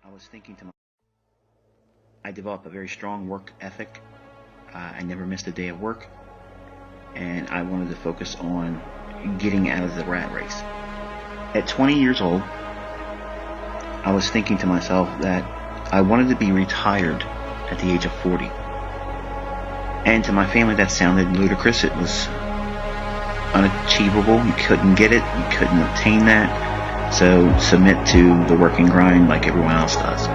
I was thinking to myself, I developed a very strong work ethic. I never missed a day of work, and I wanted to focus on getting out of the rat race. At 20 years old, I was thinking to myself that I wanted to be retired at the age of 40. And to my family, that sounded ludicrous. It was unachievable. You couldn't get it. You couldn't obtain that. So submit to the working grind like everyone else does.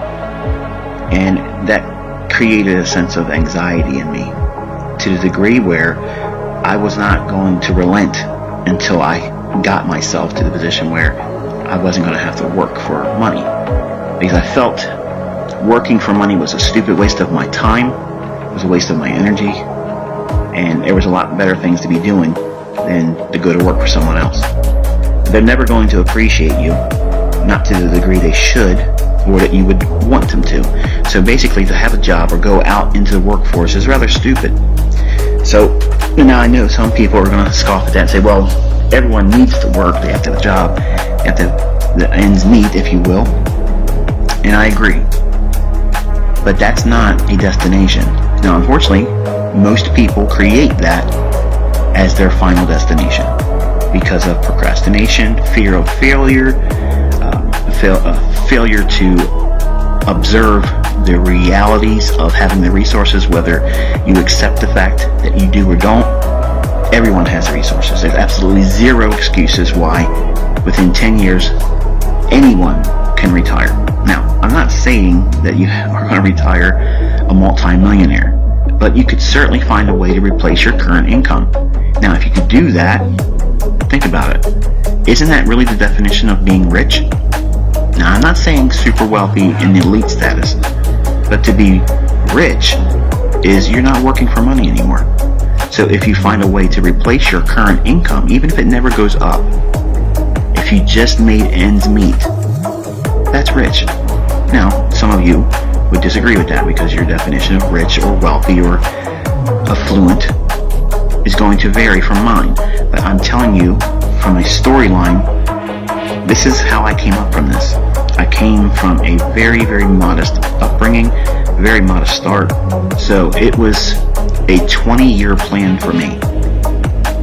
And that created a sense of anxiety in me to the degree where I was not going to relent until I got myself to the position where I wasn't going to have to work for money. Because I felt working for money was a stupid waste of my time, it was a waste of my energy, and there was a lot better things to be doing than to go to work for someone else. They're never going to appreciate you, not to the degree they should, or that you would want them to. So basically, to have a job or go out into the workforce is rather stupid. So now I know some people are going to scoff at that and say, well, everyone needs to work, they have to have a job, they have to have the ends meet, if you will. And I agree. But that's not a destination. Now, unfortunately, most people create that as their final destination because of procrastination, fear of failure, failure to observe the realities of having the resources, whether you accept the fact that you do or don't. Everyone has resources. There's absolutely zero excuses why within 10 years anyone can retire. Now, I'm not saying that you are going to retire a multi-millionaire, but you could certainly find a way to replace your current income. Now, if you could do that, think about it. Isn't that really the definition of being rich? Now, I'm not saying super wealthy in elite status, but to be rich is you're not working for money anymore. So if you find a way to replace your current income, even if it never goes up, if you just made ends meet, that's rich. Now, some of you would disagree with that because your definition of rich or wealthy or affluent is going to vary from mine. But I'm telling you from a storyline, this is how I came up from this. I came from a very, very modest upbringing, very modest start. So it was a 20-year plan for me.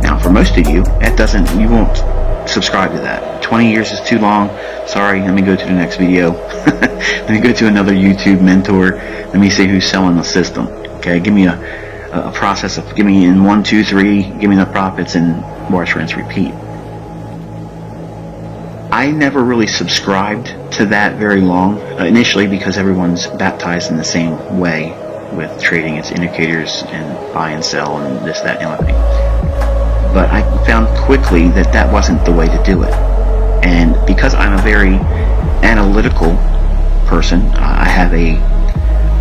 Now, for most of you, you won't subscribe to that. 20 years is too long. Sorry, let me go to the next video. Let me go to another YouTube mentor. Let me see who's selling the system. Okay, give me a process of, give me in 1, 2, 3, give me the profits and wash, rinse, repeat. I never really subscribed to that very long, initially because everyone's baptized in the same way with trading its indicators and buy and sell and this, that, and the other thing. But I found quickly that that wasn't the way to do it. And because I'm a very analytical person, I have a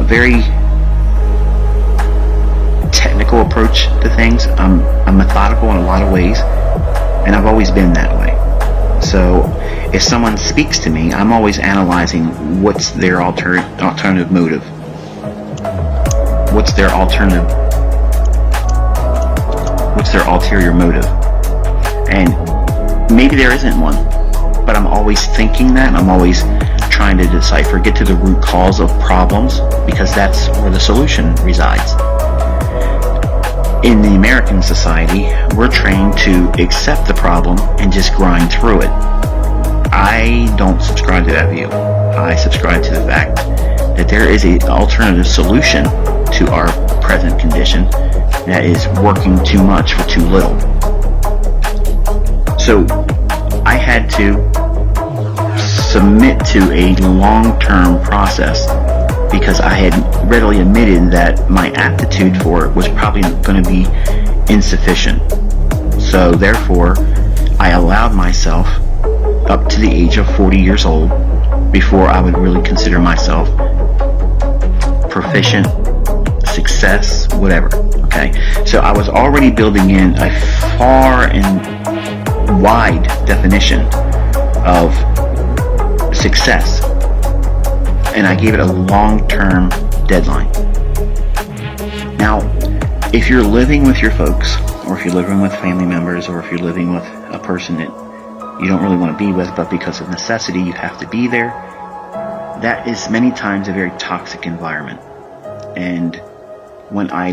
very technical approach to things. I'm methodical in a lot of ways, and I've always been that way. So if someone speaks to me, I'm always analyzing what's their alternative motive. What's their ulterior motive? And maybe there isn't one, but I'm always thinking that. I'm always trying to decipher, get to the root cause of problems, because that's where the solution resides. In the American society, we're trained to accept the problem and just grind through it. I don't subscribe to that view. I subscribe to the fact that there is an alternative solution to our present condition that is working too much for too little. So I had to submit to a long-term process because I had readily admitted that my aptitude for it was probably going to be insufficient. So therefore, I allowed myself up to the age of 40 years old before I would really consider myself proficient, success, whatever. Okay, so I was already building in a far and wide definition of success, and I gave it a long-term deadline. Now, if you're living with your folks, or if you're living with family members, or if you're living with a person that you don't really want to be with, but because of necessity you have to be there, that is many times a very toxic environment. And when I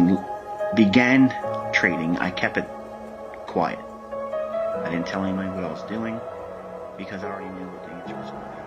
began trading, I kept it quiet. I didn't tell anybody what I was doing because I already knew what the answer was going to be.